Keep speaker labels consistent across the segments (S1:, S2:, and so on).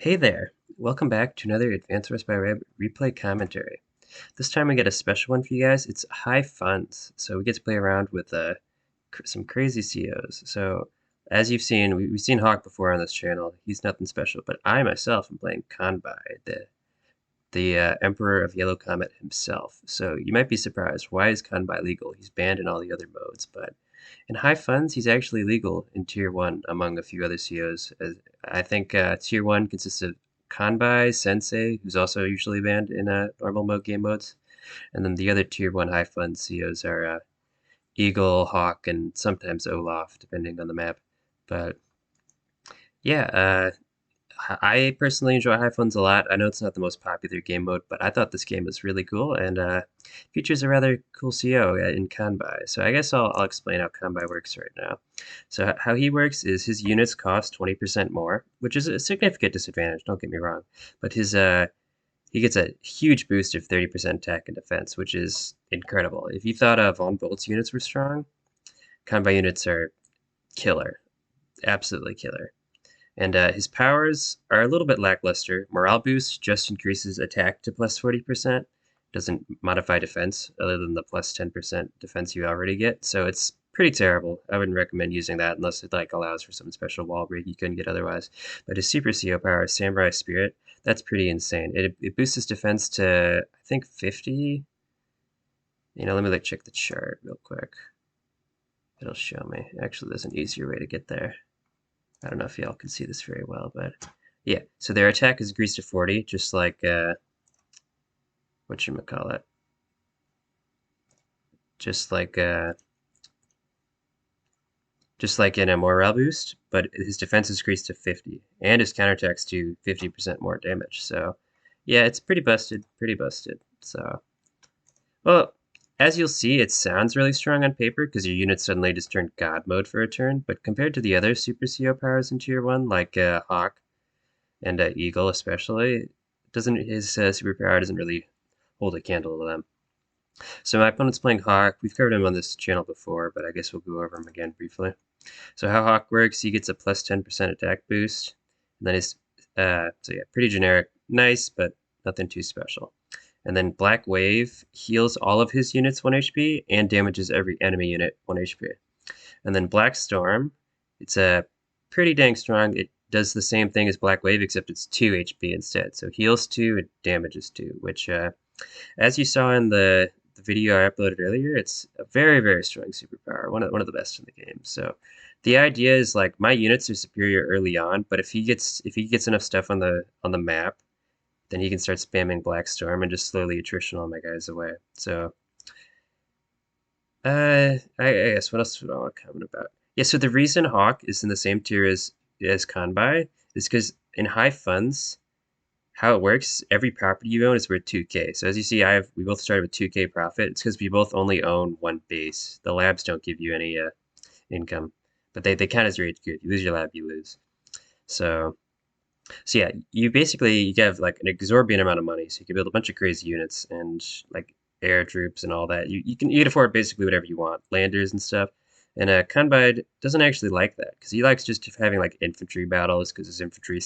S1: Hey there! Welcome back to another Advanced Wars by Web replay commentary. This time we get a special one for you guys. It's high funds, so we get to play around with some crazy COs. So as you've seen, we've seen Hawk before on this channel. He's nothing special, but I myself am playing Kanbai, the Emperor of Yellow Comet himself. So you might be surprised, why is Kanbai legal? He's banned in all the other modes, but in high funds, he's actually legal in Tier 1 among a few other COs. I think Tier 1 consists of Kanbai, Sensei, who's also usually banned in normal mode game modes. And then the other Tier 1 high fund COs are Eagle, Hawk, and sometimes Olaf, depending on the map. But yeah, I personally enjoy high funds a lot. I know it's not the most popular game mode, but I thought this game was really cool and features a rather cool CO in Kanbai. So I guess I'll explain how Kanbai works right now. So how he works is his units cost 20% more, which is a significant disadvantage, don't get me wrong. But he gets a huge boost of 30% attack and defense, which is incredible. If you thought Von Bolt's units were strong, Kanbai units are killer, absolutely killer. And his powers are a little bit lackluster. Morale boost just increases attack to plus 40%. Doesn't modify defense other than the plus 10% defense you already get. So it's pretty terrible. I wouldn't recommend using that unless it allows for some special wall break you couldn't get otherwise. But his super CO power, Samurai Spirit, that's pretty insane. It boosts his defense to, I think, 50. Let me check the chart real quick. It'll show me. Actually, there's an easier way to get there. I don't know if y'all can see this very well, but yeah. So their attack is increased to 40, just like whatchamacallit. Just like in a morale boost, but his defense is increased to 50, and his counterattacks do 50% more damage. So yeah, it's pretty busted, So well, as you'll see, it sounds really strong on paper because your unit suddenly just turned God mode for a turn, but compared to the other Super CO powers in Tier 1, like Hawk, and Eagle especially, doesn't his superpower doesn't really hold a candle to them. So my opponent's playing Hawk. We've covered him on this channel before, but I guess we'll go over him again briefly. So how Hawk works, he gets a plus 10% attack boost, and then his so yeah, pretty generic, nice, but nothing too special. And then Black Wave heals all of his units 1 HP and damages every enemy unit 1 HP. And then Black Storm, it's a pretty dang strong. It does the same thing as Black Wave, except it's 2 HP instead. So heals 2, it damages 2, which, as you saw in the video I uploaded earlier, it's a very, very strong superpower, one of the best in the game. So the idea is my units are superior early on, but if he gets enough stuff on the map, then he can start spamming Black Storm and just slowly attrition all my guys away. So I guess what else would I want to comment about? Yeah, so the reason Hawk is in the same tier as Kanbai is because in high funds, how it works, every property you own is worth 2K. So as you see, we both started with 2K profit. It's because we both only own one base. The labs don't give you any income, but they count as rage good. You lose your lab, you lose. So yeah, you have an exorbitant amount of money, so you can build a bunch of crazy units and air troops and all that. You can afford basically whatever you want, landers and stuff. And Kanbai doesn't actually like that because he likes just having infantry battles because his infantry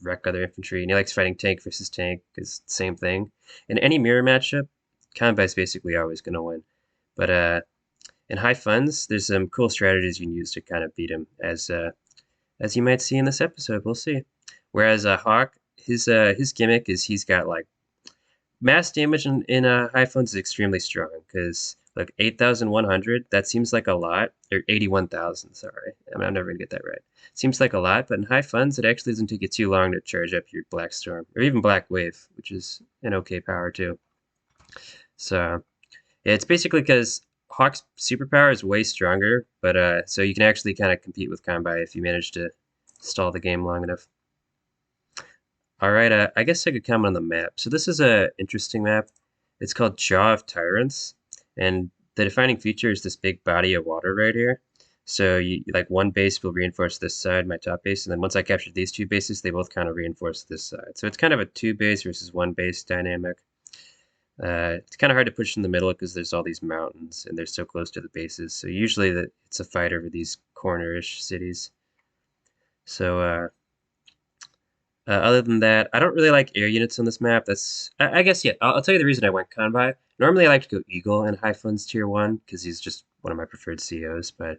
S1: wreck other infantry, and he likes fighting tank versus tank because same thing. In any mirror matchup, Kanbai's basically always going to win. But in high funds, there's some cool strategies you can use to kind of beat him, as you might see in this episode. We'll see. Whereas Hawk, his gimmick is he's got mass damage in high funds is extremely strong because 8,100, that seems like a lot, or 81,000, sorry. I'm never going to get that right. Seems like a lot, but in high funds, it actually doesn't take you too long to charge up your Black Storm, or even Black Wave, which is an okay power too. So yeah, it's basically because Hawk's superpower is way stronger, but so you can actually kind of compete with Kanbai if you manage to stall the game long enough. All right, I guess I could comment on the map. So this is a interesting map. It's called Jaw of Tyrants, and the defining feature is this big body of water right here. So you one base will reinforce this side, my top base, and then once I capture these two bases, they both kind of reinforce this side. So it's kind of a 2-base versus 1-base dynamic. It's kind of hard to push in the middle because there's all these mountains and they're so close to the bases. So usually it's a fight over these corner-ish cities. So Other than that, I don't really like air units on this map. I guess, yeah, I'll tell you the reason I went Convoy. Normally I like to go Eagle in High Funds Tier 1 because he's just one of my preferred COs, but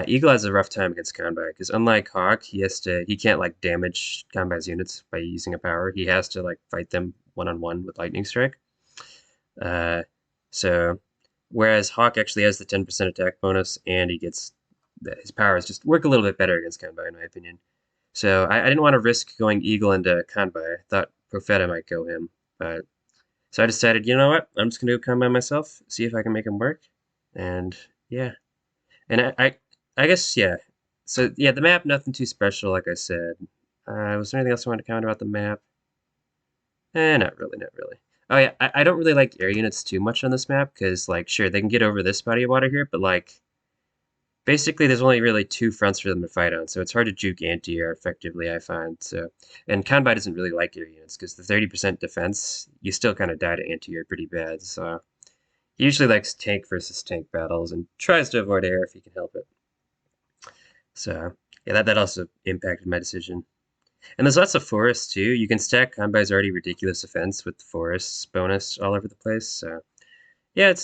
S1: Eagle has a rough time against Convoy because unlike Hawk, he can't like damage Convoy's units by using a power. He has to like fight them one-on-one with Lightning Strike. Uh, so whereas Hawk actually has the 10% attack bonus and his powers just work a little bit better against Convoy in my opinion. So I didn't want to risk going Eagle into Convoy. I thought Profeta might go him, but so I decided, you know what? I'm just gonna go Convoy myself, see if I can make him work, and yeah. And I guess yeah. So yeah, the map nothing too special, like I said. Was there anything else I wanted to comment about the map? Not really, not really. Oh yeah, I don't really like air units too much on this map because like sure they can get over this body of water here, but like basically there's only really two fronts for them to fight on, so it's hard to juke anti-air effectively, I find. So, and Convoy doesn't really like air units because the 30% defense, you still kind of die to anti-air pretty bad. So he usually likes tank versus tank battles and tries to avoid air if he can help it. So yeah, that also impacted my decision. And there's lots of forests too. You can stack Convoy's already ridiculous defense with forests bonus all over the place. So yeah,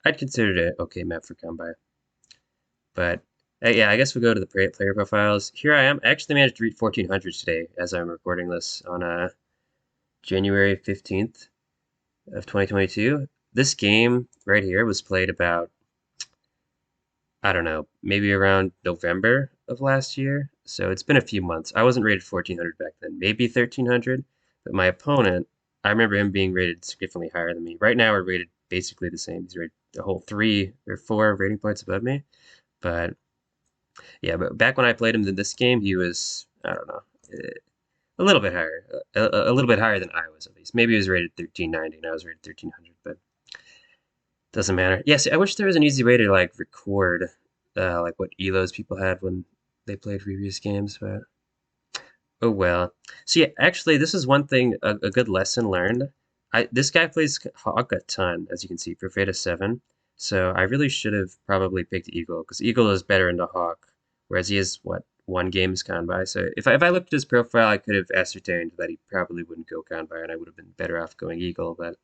S1: I'd consider it an okay map for Convoy. But yeah, I guess we'll go to the player profiles. Here I am. I actually managed to reach 1400 today as I'm recording this on January 15th of 2022. This game right here was played about, I don't know, maybe around November of last year. So it's been a few months. I wasn't rated 1400 back then, maybe 1300. But my opponent, I remember him being rated significantly higher than me. Right now we're rated basically the same. He's rated a whole 3 or 4 rating points above me. But yeah, but back when I played him in this game, he was, I don't know, a little bit higher. A little bit higher than I was, at least. Maybe he was rated 1390 and I was rated 1300, but doesn't matter. Yes, I wish there was an easy way to, like, record, like, what elos people had when they played previous games, but oh well. So yeah, actually, this is one thing, a good lesson learned. This guy plays Hawk a ton, as you can see, Profeta 7. So I really should have probably picked Eagle, because Eagle is better into Hawk, whereas he is, what, one game's Convoy. So if I looked at his profile, I could have ascertained that he probably wouldn't go Convoy, and I would have been better off going Eagle. But,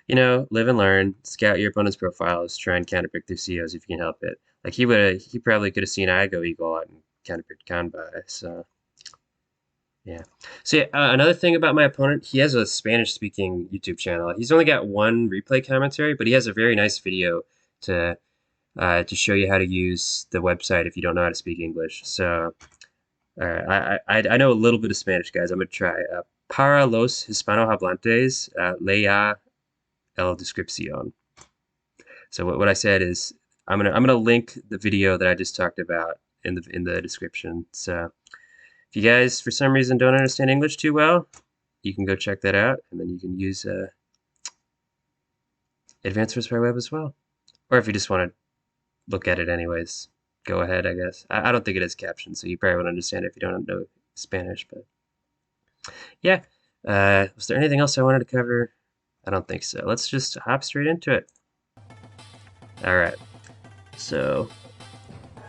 S1: you know, live and learn, scout your opponent's profiles, try and counterpick their COs if you can help it. Like, he probably could have seen I go Eagle out and counterpicked Convoy, so... Yeah. So yeah, another thing about my opponent, he has a Spanish-speaking YouTube channel. He's only got one replay commentary, but he has a very nice video to show you how to use the website if you don't know how to speak English. So I know a little bit of Spanish, guys. I'm gonna try. Para los hispanohablantes, lea el descripción. So what I said is I'm gonna link the video that I just talked about in the description. So. If you guys, for some reason, don't understand English too well, you can go check that out, and then you can use Advanced First by Web as well. Or if you just want to look at it anyways, go ahead, I guess. I don't think it has captions, so you probably won't understand it if you don't know Spanish, but yeah. Was there anything else I wanted to cover? I don't think so. Let's just hop straight into it. Alright.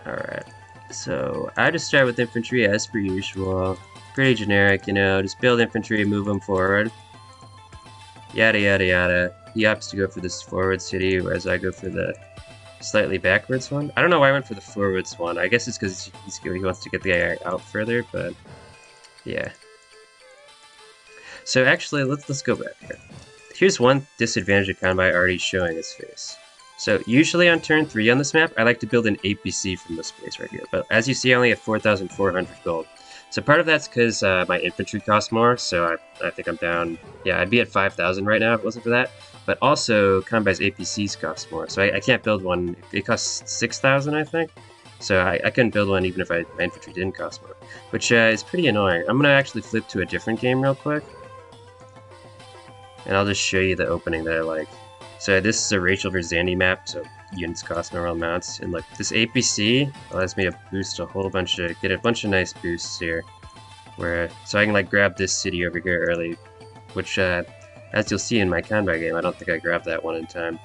S1: Alright. So I just start with infantry as per usual. Pretty generic, you know, just build infantry, move them forward. Yada yada yada. He opts to go for this forward city, whereas I go for the slightly backwards one. I don't know why I went for the forwards one. I guess it's because he wants to get the guy out further, but yeah. So actually, let's go back here. Here's one disadvantage of Convoy already showing its face. So usually on turn 3 on this map, I like to build an APC from this place right here. But as you see, I only have 4,400 gold. So part of that's because my infantry costs more, so I think I'm down... Yeah, I'd be at 5,000 right now if it wasn't for that. But also, Convoy's APCs cost more, so I can't build one. It costs 6,000, I think. So I couldn't build one even if my infantry didn't cost more. Which is pretty annoying. I'm going to actually flip to a different game real quick. And I'll just show you the opening that I like. So this is a Rachel vs. Andy map, so units cost normal amounts. And look, this APC allows me to boost a whole bunch of, get a bunch of nice boosts here. So I can like grab this city over here early, which as you'll see in my Convoy game, I don't think I grabbed that one in time.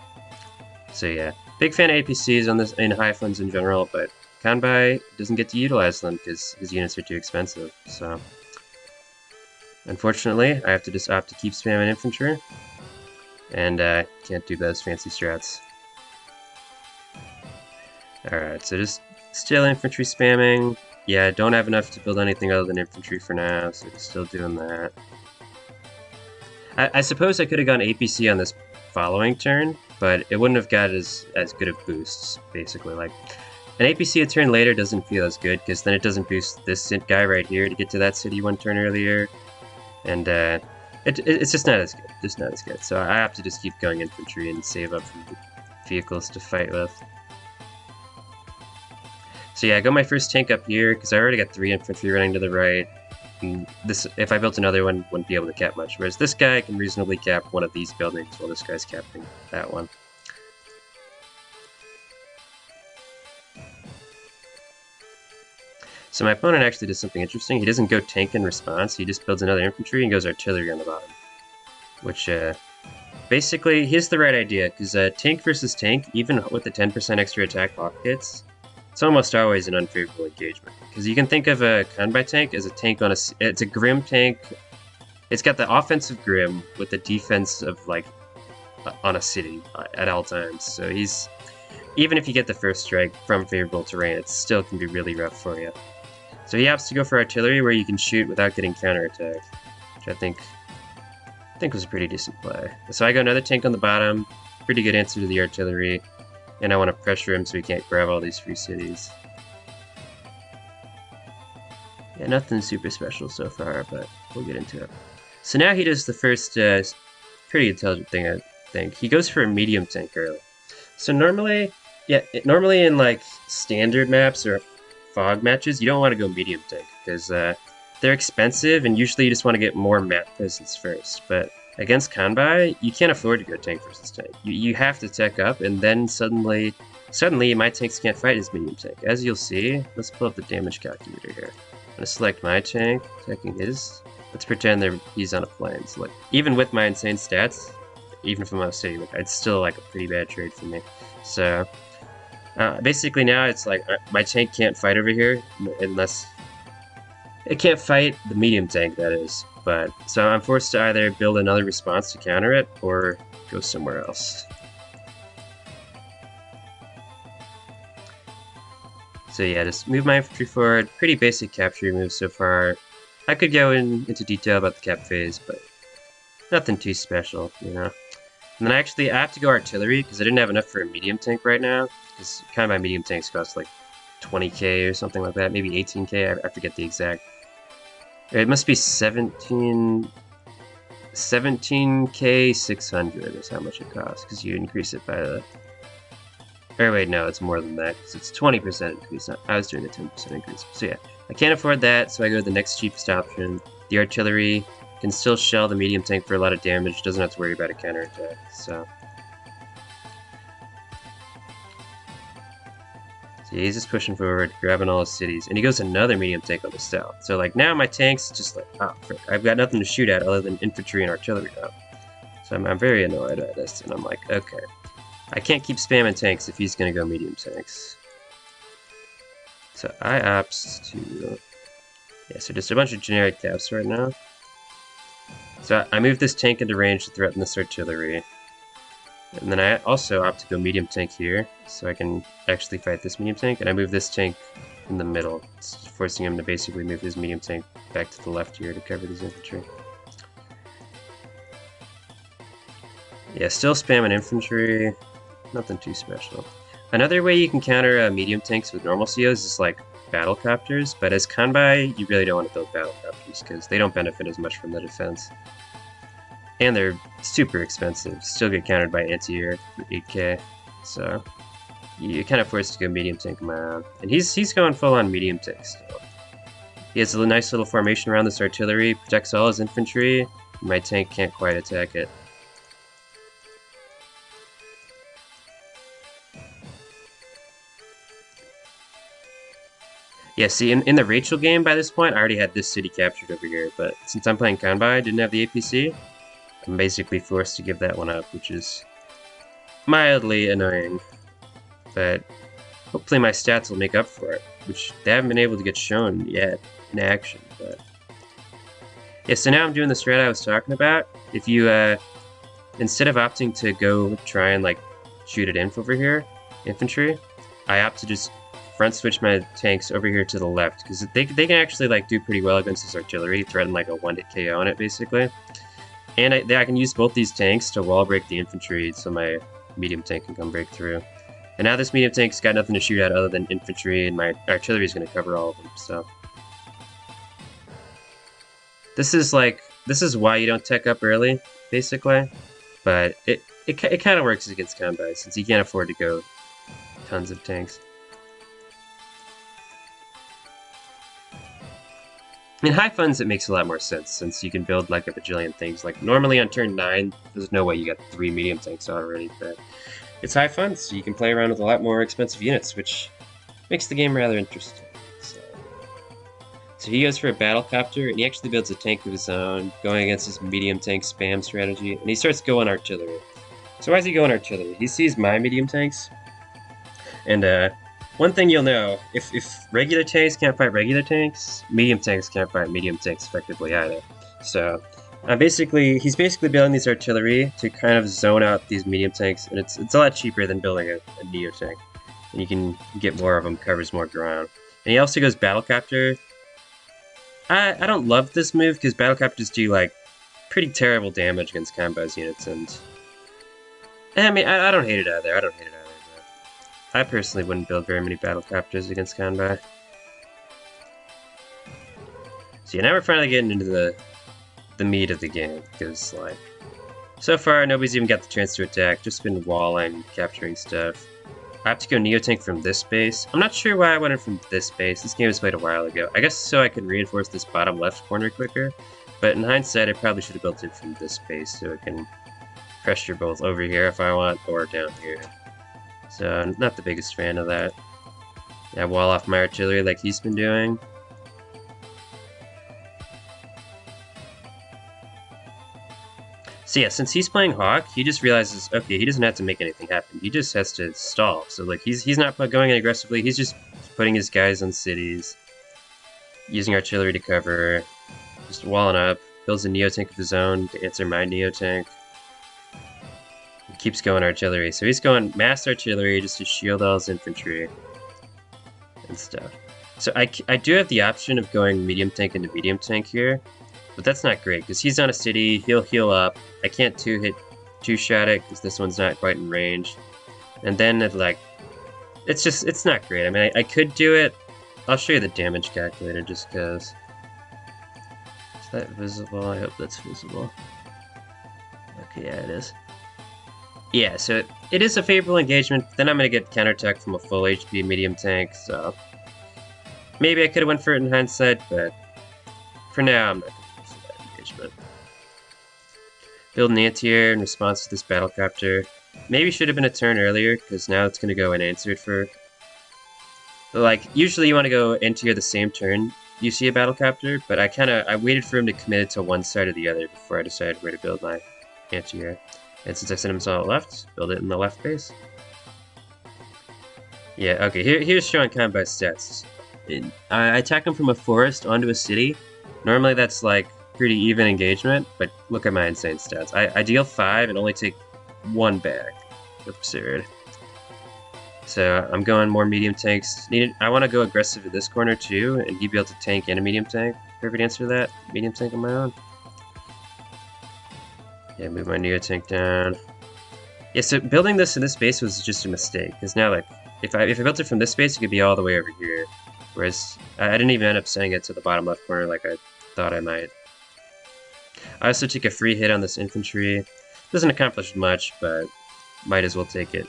S1: So yeah, big fan of APCs on this in high funds in general, but Convoy doesn't get to utilize them because his units are too expensive. So Unfortunately, I have to just opt to keep spamming infantry, and can't do those fancy strats. Alright, so just still infantry spamming. Yeah, don't have enough to build anything other than infantry for now, so just still doing that. I suppose I could have gone APC on this following turn, but it wouldn't have got as good of boosts, basically. Like, an APC a turn later doesn't feel as good, because then it doesn't boost this guy right here to get to that city one turn earlier, and it's just not as good. So I have to just keep going infantry and save up for vehicles to fight with. So yeah, I got my first tank up here, because I already got 3 infantry running to the right. And this, if I built another one, wouldn't be able to cap much. Whereas this guy can reasonably cap one of these buildings while this guy's capping that one. So my opponent actually does something interesting. He doesn't go tank in response, he just builds another infantry and goes artillery on the bottom. Which, basically, he has the right idea, because tank versus tank, even with the 10% extra attack pockets, it's almost always an unfavorable engagement. Because you can think of a Kanbai tank as a tank on it's a Grim tank. It's got the offensive Grim with the defense of, like, on a city at all times. So he's, even if you get the first strike from favorable terrain, it still can be really rough for you. So he opts to go for artillery, where you can shoot without getting counterattacked, which I think was a pretty decent play. So I go another tank on the bottom, pretty good answer to the artillery, and I want to pressure him so he can't grab all these free cities. Yeah, nothing super special so far, but we'll get into it. So now he does the first pretty intelligent thing, I think. He goes for a medium tank early. So normally in like standard maps or fog matches, you don't want to go medium tank, because they're expensive, and usually you just want to get more map presence first. But against Kanbai, you can't afford to go tank versus tank. You have to tech up, and then suddenly my tanks can't fight as medium tank. As you'll see, let's pull up the damage calculator here. I'm gonna select my tank, attacking his. Let's pretend he's on a plane. So like, even with my insane stats, even if I'm on a city, like, it's still like a pretty bad trade for me. So basically now it's like my tank can't fight over here unless it can't fight the medium tank, that is. But so I'm forced to either build another response to counter it or go somewhere else. So yeah, just move my infantry forward. Pretty basic capture moves so far. I could go into detail about the cap phase, but nothing too special, you know. And then I have to go artillery, because I didn't have enough for a medium tank right now, because kind of my medium tanks cost like 20k or something like that, maybe 18k, I forget the exact. It must be 17k 600 is how much it costs, because you increase it by the... Or wait, no, it's more than that, because it's 20% increase. I was doing a 10% increase. So yeah, I can't afford that, so I go to the next cheapest option. The artillery can still shell the medium tank for a lot of damage, doesn't have to worry about a counterattack, so... So yeah, he's just pushing forward, grabbing all his cities, and he goes another medium tank on the south. So like, now my tank's just like, oh, frick, I've got nothing to shoot at other than infantry and artillery now. So I'm very annoyed at this, and I'm like, okay. I can't keep spamming tanks if he's going to go medium tanks. So I opt to... Yeah, so just a bunch of generic caps right now. So I move this tank into range to threaten this artillery. And then I also opt to go medium tank here, so I can actually fight this medium tank. And I move this tank in the middle, forcing him to basically move his medium tank back to the left here to cover these infantry. Yeah, still spamming infantry. Nothing too special. Another way you can counter medium tanks with normal COs is like battle copters, but as Kanbai, you really don't want to build battle copters because they don't benefit as much from the defense. And they're super expensive. Still get countered by anti-air for 8k, so you're kind of forced to go medium tank on my own. And he's going full on medium tank still. He has a nice little formation around this artillery, protects all his infantry. My tank can't quite attack it. Yeah, see, in the Rachel game by this point, I already had this city captured over here, but since I'm playing Kanbai, I didn't have the APC, I'm basically forced to give that one up, which is mildly annoying. But hopefully my stats will make up for it, which they haven't been able to get shown yet in action. But Yeah, so now I'm doing the strat I was talking about. If you, instead of opting to go try and like shoot at inf over here, infantry, I opt to just front switch my tanks over here to the left, because they can actually like do pretty well against this artillery, threaten like a 1-hit KO on it basically. And I can use both these tanks to wall break the infantry so my medium tank can come break through. And now this medium tank's got nothing to shoot at other than infantry, and my artillery is going to cover all of them, so. This is why you don't tech up early, basically. But it kind of works against combat, since you can't afford to go tons of tanks. In high funds, it makes a lot more sense, since you can build like a bajillion things. Like normally on turn 9, there's no way you got 3 medium tanks already, but it's high funds, so you can play around with a lot more expensive units, which makes the game rather interesting. So he goes for a battlecopter, and he actually builds a tank of his own, going against his medium tank spam strategy, and he starts going artillery. So why is he going artillery? He sees my medium tanks, and one thing you'll know, if regular tanks can't fight regular tanks, medium tanks can't fight medium tanks effectively either. So he's basically building these artillery to kind of zone out these medium tanks, and it's a lot cheaper than building a neo tank. And you can get more of them, covers more ground. And he also goes battlecopter. I don't love this move because battlecopters do like pretty terrible damage against combos units, and I mean I don't hate it either. But I personally wouldn't build very many battlecopters against combo. So yeah, now we're finally getting into the meat of the game, because like so far nobody's even got the chance to attack, just been walling, capturing stuff. I have to go Neo-Tank from this base. I'm not sure why I went in from this base. This game was played a while ago. I guess so I could reinforce this bottom left corner quicker. But in hindsight, I probably should have built it from this base so it can pressure both over here if I want, or down here. So, not the biggest fan of that. I wall off my artillery like he's been doing. So yeah, since he's playing Hawk, he just realizes, okay, he doesn't have to make anything happen. He just has to stall. So like he's not going in aggressively. He's just putting his guys on cities, using artillery to cover, just walling up. Builds a Neo-Tank of his own to answer my Neo-Tank. He keeps going artillery. So he's going mass artillery just to shield all his infantry and stuff. So I do have the option of going medium tank into medium tank here. But that's not great, because he's on a city, he'll heal up. I can't two-shot it, because this one's not quite in range. And then, it's not great. I mean, I could do it. I'll show you the damage calculator, just because. Is that visible? I hope that's visible. Okay, yeah, it is. Yeah, so it is a favorable engagement. Then I'm going to get counterattack from a full HP medium tank, so. Maybe I could have went for it in hindsight, but for now, I'm not. Build an anti-air in response to this battlecopter. Maybe should have been a turn earlier, because now it's going to go unanswered for... Like, usually you want to go anti-air the same turn you see a battlecopter, but I waited for him to commit it to one side or the other before I decided where to build my anti-air. And since I sent him on the left, build it in the left base. Yeah, okay, here's showing combat stats. I attack him from a forest onto a city. Normally that's like pretty even engagement, but look at my insane stats. I deal 5 and only take 1 back. Absurd. So I'm going more medium tanks. I want to go aggressive in this corner too, and he'd be able to tank and a medium tank. Perfect answer to that. Medium tank on my own. Yeah, move my Neo tank down. Yeah, so building this in this base was just a mistake, because now like if I built it from this base, it could be all the way over here. Whereas I didn't even end up sending it to the bottom left corner like I thought I might. I also take a free hit on this infantry. Doesn't accomplish much, but might as well take it.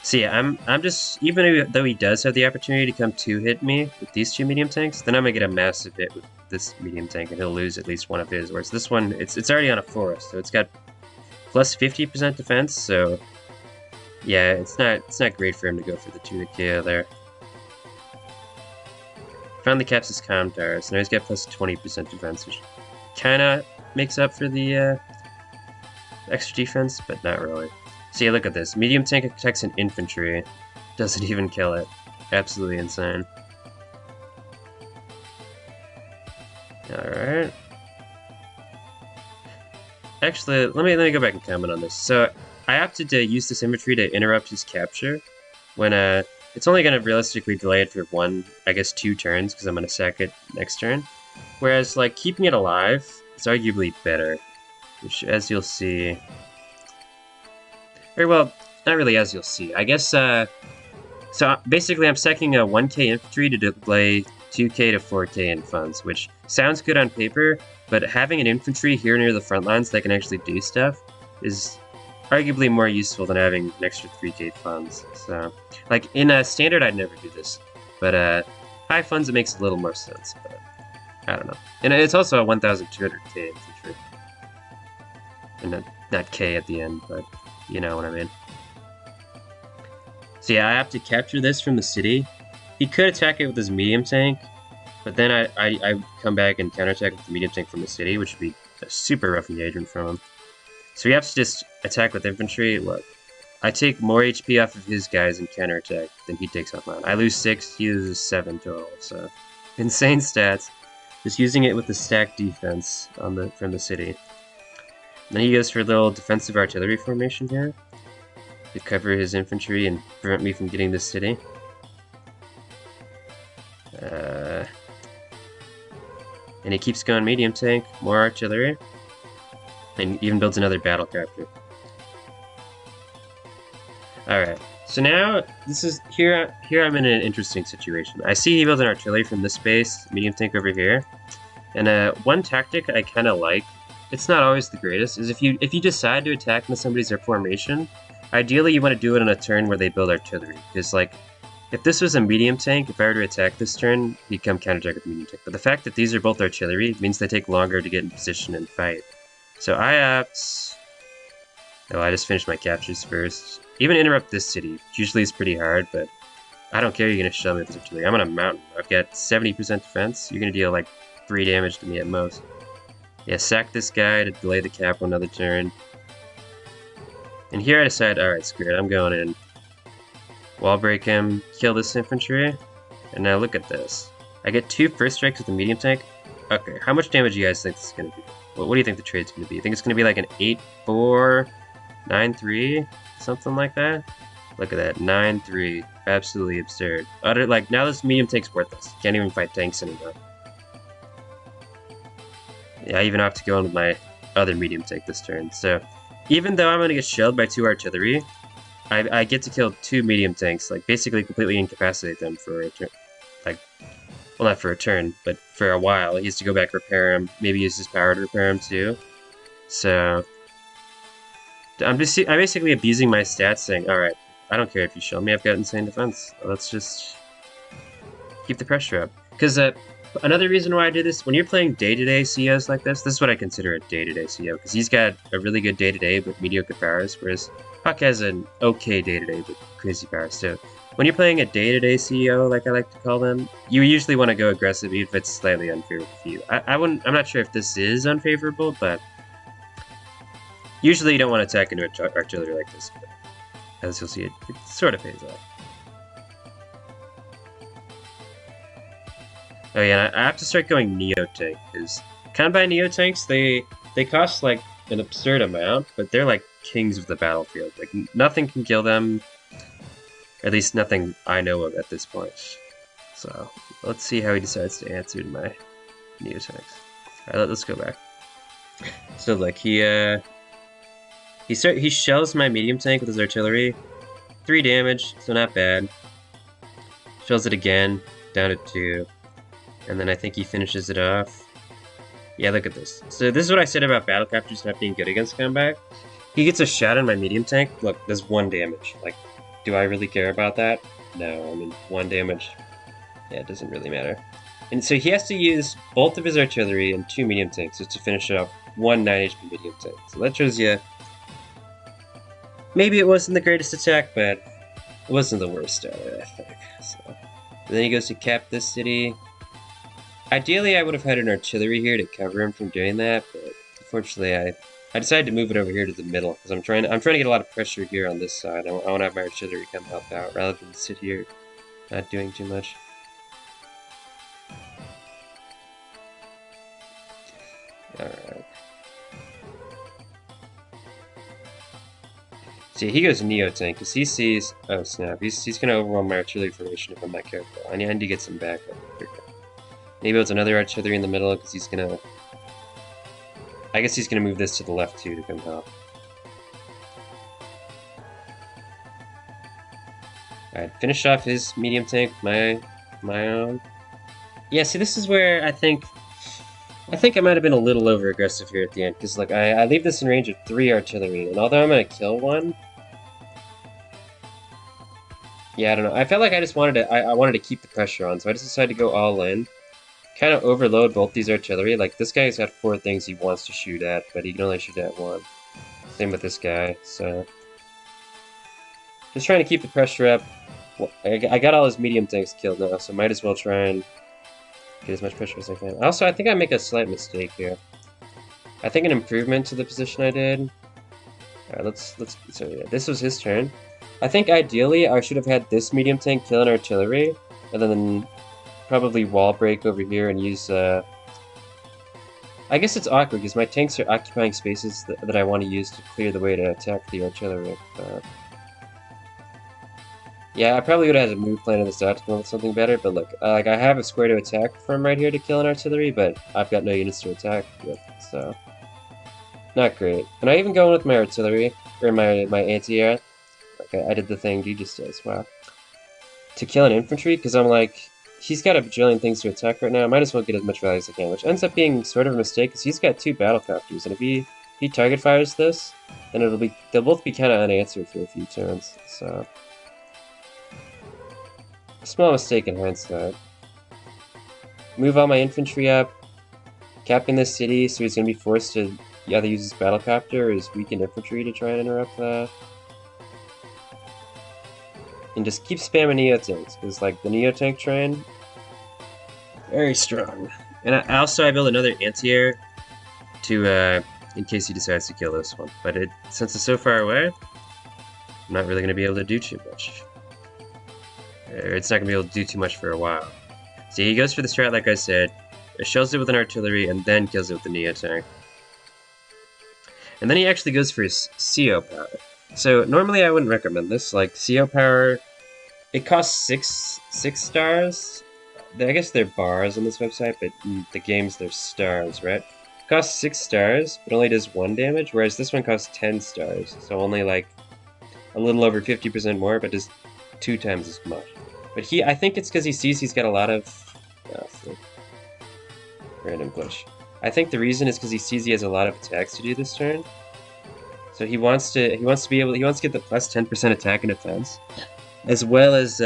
S1: So yeah, I'm just, even though he does have the opportunity to come 2-hit me with these 2 medium tanks, then I'm gonna get a massive hit with this medium tank, and he'll lose at least one of his. Whereas this one, it's already on a forest, so it's got plus 50% defense. So yeah, it's not great for him to go for the 2-hit KO there. Finally caps his comm tower, so now he's got plus 20% defense, which kind of makes up for the extra defense, but not really. So yeah, look at this. Medium tank attacks an infantry. Doesn't even kill it. Absolutely insane. Alright. Actually, let me go back and comment on this. So I opted to use this infantry to interrupt his capture when it's only gonna realistically delay it for one, I guess 2 turns, because I'm gonna sack it next turn. Whereas like keeping it alive is arguably better, which as you'll see. Or well, not really as you'll see. I guess so basically I'm sacking a 1k infantry to delay 2k to 4k in funds, which sounds good on paper, but having an infantry here near the front lines that can actually do stuff is arguably more useful than having an extra 3k funds. So, like, in a standard, I'd never do this, but high funds, it makes a little more sense, but I don't know. And it's also a 1,200k infantry. And not k at the end, but you know what I mean. So yeah, I have to capture this from the city. He could attack it with his medium tank, but then I come back and counterattack with the medium tank from the city, which would be a super rough engagement from him. So we have to just attack with infantry. Look, I take more HP off of his guys and counterattack than he takes off mine. I lose 6, he loses 7 total, so insane stats. Just using it with the stacked defense on from the city. And then he goes for a little defensive artillery formation here to cover his infantry and prevent me from getting this city. And he keeps going medium tank, more artillery, and even builds another battle copter. Alright, so now this is here I'm in an interesting situation. I see he builds an artillery from this base, medium tank over here. And one tactic I kinda like, it's not always the greatest, is if you decide to attack into somebody's formation, ideally you want to do it on a turn where they build artillery. Because like if this was a medium tank, if I were to attack this turn, he'd come counterattack with medium tank. But the fact that these are both artillery means they take longer to get in position and fight. So I opt... Oh, I just finished my captures first. Even interrupt this city, which usually is pretty hard, but I don't care, you're going to shell me with this artillery. I'm on a mountain. I've got 70% defense. You're going to deal like 3 damage to me at most. Yeah, sack this guy to delay the cap one another turn. And here I decide, alright, screw it, I'm going in. Wall break him, kill this infantry, and now look at this. I get 2 first strikes with the medium tank. Okay, how much damage do you guys think this is going to be? What do you think the trade's going to be? You think it's going to be like an 8-4, 9-3, something like that? Look at that, 9-3, absolutely absurd. Utter, like, now this medium tank's worthless. Can't even fight tanks anymore. Yeah, I even have to go in with my other medium tank this turn, so even though I'm going to get shelled by 2 artillery, I get to kill 2 medium tanks, like basically completely incapacitate them for a turn. Like, well, not for a turn, but for a while. He has to go back, repair him, maybe use his power to repair him too. So I'm basically abusing my stats, saying, alright, I don't care if you shell me, I've got insane defense. Let's just keep the pressure up. Because another reason why I do this, when you're playing day-to-day COs like this is what I consider a day-to-day CO, because he's got a really good day-to-day with mediocre powers, whereas Huck has an okay day-to-day with crazy powers. So when you're playing a day-to-day CO, like I like to call them, you usually want to go aggressive, even if it's slightly unfavorable for you. I'm not sure if this is unfavorable, but usually you don't want to attack into artillery like this. But as you'll see, it sort of pays off. Oh yeah, I have to start going Neo-Tank, because Kanbai Neo-Tanks, they cost like an absurd amount, but they're like kings of the battlefield. Like, nothing can kill them, at least nothing I know of at this point. So, let's see how he decides to answer to my Neo-Tanks. Alright, let's go back. So like, he shells my medium tank with his artillery. 3 damage, so not bad. Shells it again, down to 2. And then I think he finishes it off. Yeah, look at this. So this is what I said about battle captures not being good against combat. He gets a shot on my medium tank. Look, there's 1 damage. Like, do I really care about that? No, I mean, 1 damage. Yeah, it doesn't really matter. And so he has to use both of his artillery and 2 medium tanks just to finish off 1 9 HP medium tank. So that shows you... Maybe it wasn't the greatest attack, but it wasn't the worst of it, I think. So. And then he goes to cap this city. Ideally, I would have had an artillery here to cover him from doing that, but unfortunately, I decided to move it over here to the middle because I'm trying to get a lot of pressure here on this side. I want to have my artillery come help out rather than sit here not doing too much. Alright. See, he goes Neo Tank because he sees. Oh snap! He's gonna overwhelm my artillery formation if I'm not careful. I need to get some backup. Maybe builds another artillery in the middle because he's gonna. I guess he's gonna move this to the left too to come help. Alright, finish off his medium tank. My own. Yeah, see, this is where I think I might have been a little over aggressive here at the end because like I leave this in range of 3 artillery, and although I'm gonna kill one. Yeah, I don't know. I felt like I just wanted to. I wanted to keep the pressure on, so I just decided to go all in. Kind of overload both these artillery. Like, this guy's got 4 things he wants to shoot at, but he can only shoot at 1. Same with this guy, so... Just trying to keep the pressure up. Well, I got all his medium tanks killed now, so might as well try and get as much pressure as I can. Also, I think I make a slight mistake here. I think an improvement to the position I did... Alright, so yeah, this was his turn. I think ideally I should have had this medium tank kill an artillery, and then probably wall break over here and use, I guess it's awkward because my tanks are occupying spaces that I want to use to clear the way to attack the artillery. Yeah, I probably would have had a move plan in this out to come up with something better, but look, like I have a square to attack from right here to kill an artillery, but I've got no units to attack with, so... Not great. And I even go in with my artillery, or my anti-air. Okay, I did the thing he just does, wow. To kill an infantry, because I'm like, he's got a bajillion things to attack right now, I might as well get as much value as I can, which ends up being sort of a mistake, because he's got 2 battlecopters, and if he target fires this, then they'll both be kind of unanswered for a few turns, so... A small mistake in hindsight. Move all my infantry up, capping this city, so he's going to be forced to either use his battlecopter or his weakened infantry to try and interrupt that. And just keep spamming Neo-Tanks, because like the Neo-Tank train, very strong. And I build another anti-air to, in case he decides to kill this one. But since it's so far away, I'm not really going to be able to do too much. It's not going to be able to do too much for a while. So he goes for the strat like I said, shells it with an artillery, and then kills it with the Neo-Tank. And then he actually goes for his CO power. So normally I wouldn't recommend this. Like CO power, it costs six stars. I guess they're bars on this website, but in the games they're stars, right? It costs 6 stars, but only does 1 damage, whereas this one costs 10 stars, so only like a little over 50% more, but does 2 times as much. But I think it's because he sees he's got a lot of random glitch. I think the reason is because he sees he has a lot of attacks to do this turn. So he wants to get the plus 10% attack and defense, as well as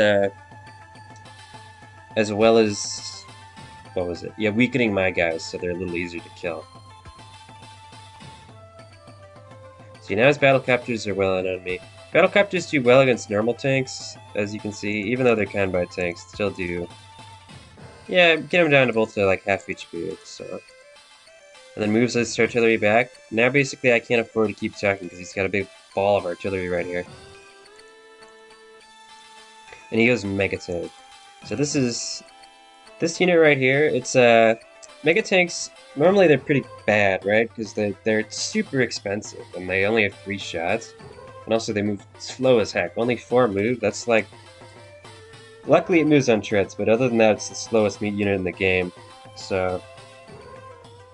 S1: what was it? Yeah, weakening my guys so they're a little easier to kill. See, now his battlecopters are well on me. Battlecopters do well against normal tanks, as you can see, even though they're Kanbai tanks, still do. Yeah, get them down to both to like half HP, so. And then moves his artillery back. Now basically I can't afford to keep attacking because he's got a big ball of artillery right here. And he goes Mega Tank. So this unit right here, it's Mega Tanks, normally they're pretty bad, right? Because they're super expensive and they only have 3 shots. And also they move slow as heck. Only 4 move, that's like... Luckily it moves on treads, but other than that it's the slowest meat unit in the game. So...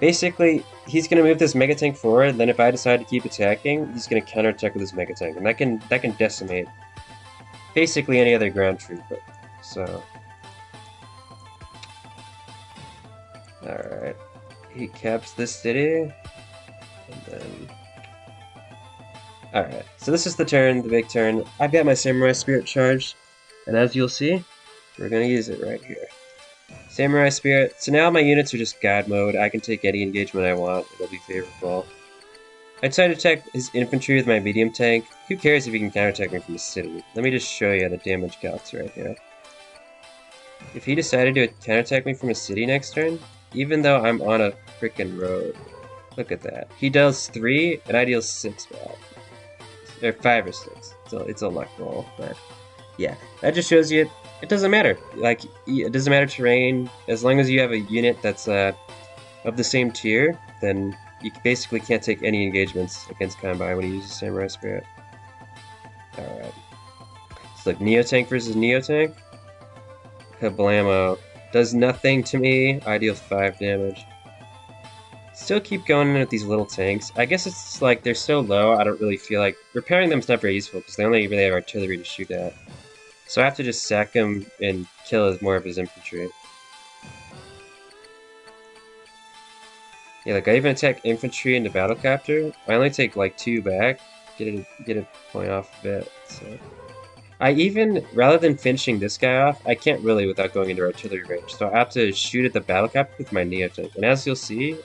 S1: Basically, he's going to move this Mega Tank forward, then if I decide to keep attacking, he's going to counterattack with his Mega Tank. And that can decimate basically any other ground troop. So... Alright. He caps this city. And then... Alright, so this is the turn, the big turn. I've got my Samurai Spirit charged, and as you'll see, we're going to use it right here. Samurai Spirit. So now my units are just God mode. I can take any engagement I want. It'll be favorable. I decided to attack his infantry with my medium tank. Who cares if he can counterattack me from the city? Let me just show you the damage calcs right here. If he decided to counterattack me from a city next turn, even though I'm on a frickin' road, look at that. He deals 3, and I deal 6 back. Or 5 or 6. So it's a luck roll, but yeah, that just shows you it doesn't matter. Like, it doesn't matter terrain as long as you have a unit that's of the same tier. then you basically can't take any engagements against Kanbai when you use a Samurai Spirit. Alright. It's like Neotank versus Neotank. Kablamo. Does nothing to me. I deal 5 damage. Still keep going in with these little tanks. I guess it's like they're so low, I don't really feel like... Repairing them is not very useful because they only really have artillery to shoot at. So I have to just sack him and kill more of his infantry. Yeah, like I even attack infantry into battlecaptor. I only take like 2 back. Get a point off a bit. So I even, rather than finishing this guy off, I can't really without going into artillery range. So I have to shoot at the battlecaptor with my Neotank. And as you'll see,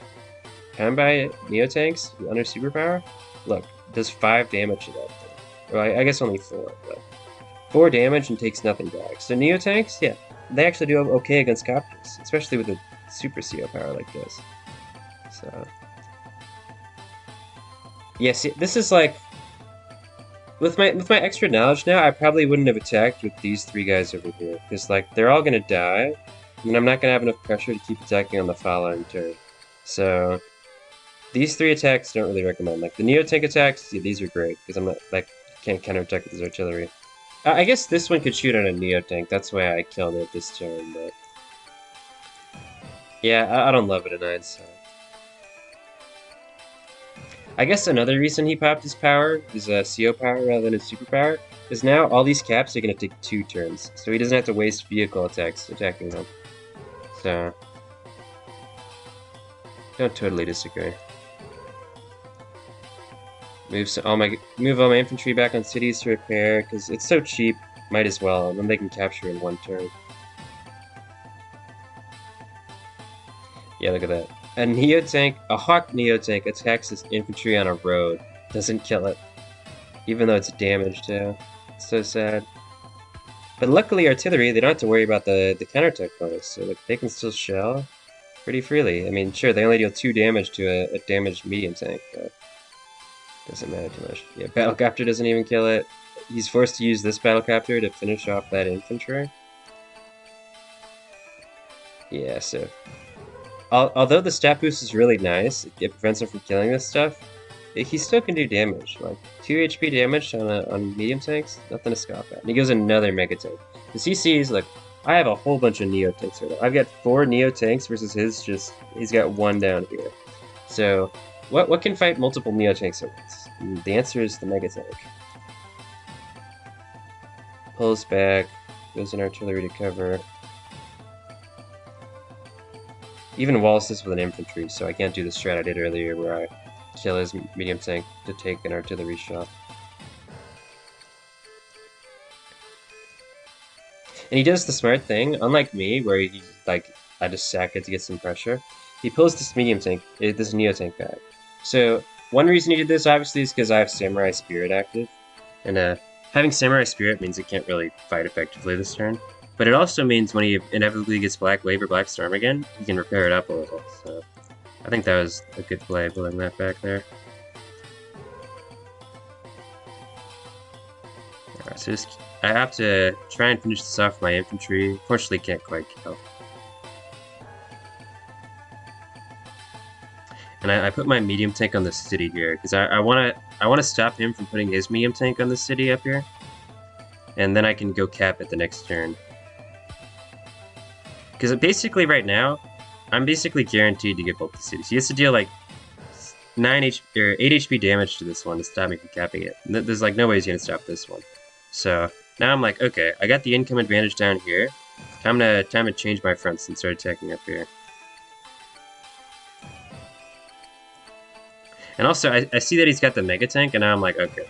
S1: Kanbai Neotanks under superpower, look, does 5 damage to that thing. Well, I guess only 4, but 4 damage and takes nothing back. So Neotanks, yeah, they actually do okay against copters, especially with a super CO power like this. So, yeah, see, this is like, with my extra knowledge now, I probably wouldn't have attacked with these 3 guys over here, because like they're all gonna die, and I'm not gonna have enough pressure to keep attacking on the following turn. So these 3 attacks I don't really recommend. Like the Neotank attacks, yeah, these are great because I'm not like can't counterattack with his artillery. I guess this one could shoot on a Neotank. That's why I killed it this turn, but yeah, I don't love it at 9. So I guess another reason he popped his power, his CO power rather than his superpower, is now all these caps are going to take 2 turns, so he doesn't have to waste vehicle attacks attacking them. So, don't totally disagree. Move all my infantry back on cities to repair because it's so cheap. Might as well, and then they can capture in 1 turn. Yeah, look at that. A Neotank, a Hawk Neotank attacks his infantry on a road. Doesn't kill it. Even though it's damaged too. It's so sad. But luckily artillery, they don't have to worry about the counterattack bonus, so like, they can still shell pretty freely. I mean, sure, they only deal 2 damage to a damaged medium tank, but doesn't matter too much. Yeah, battlecaptor doesn't even kill it. He's forced to use this battlecaptor to finish off that infantry. Yeah, so... Although the stat boost is really nice, it prevents him from killing this stuff, he still can do damage. Like, 2 HP damage on medium tanks, nothing to scoff at. And he goes another mega tank. Because he sees, like, I have a whole bunch of Neo tanks right now. I've got 4 Neo tanks versus he's got 1 down here. So, what can fight multiple Neo tanks at once? And the answer is the mega tank. Pulls back, goes in artillery to cover. Even walls this with an infantry, so I can't do the strat I did earlier where I kill his medium tank to take an artillery shot. And he does the smart thing, unlike me, where he, like, I just sack it to get some pressure. He pulls this medium tank, this Neo tank back. So, one reason he did this, obviously, is because I have Samurai Spirit active. And having Samurai Spirit means it can't really fight effectively this turn. But it also means when he inevitably gets Black Wave or Black Storm again, he can repair it up a little. So I think that was a good play, pulling that back there. Alright, so I have to try and finish this off with my infantry. Unfortunately, can't quite kill. And I put my medium tank on the city here because I want to stop him from putting his medium tank on the city up here, and then I can go cap it the next turn. Because basically right now, I'm basically guaranteed to get both the cities. He has to deal like 8 HP damage to this one to stop me from capping it. There's like no way he's gonna stop this one. So now I'm like, okay, I got the income advantage down here. Time to change my fronts and start attacking up here. And also, I see that he's got the mega tank, and now I'm like, okay,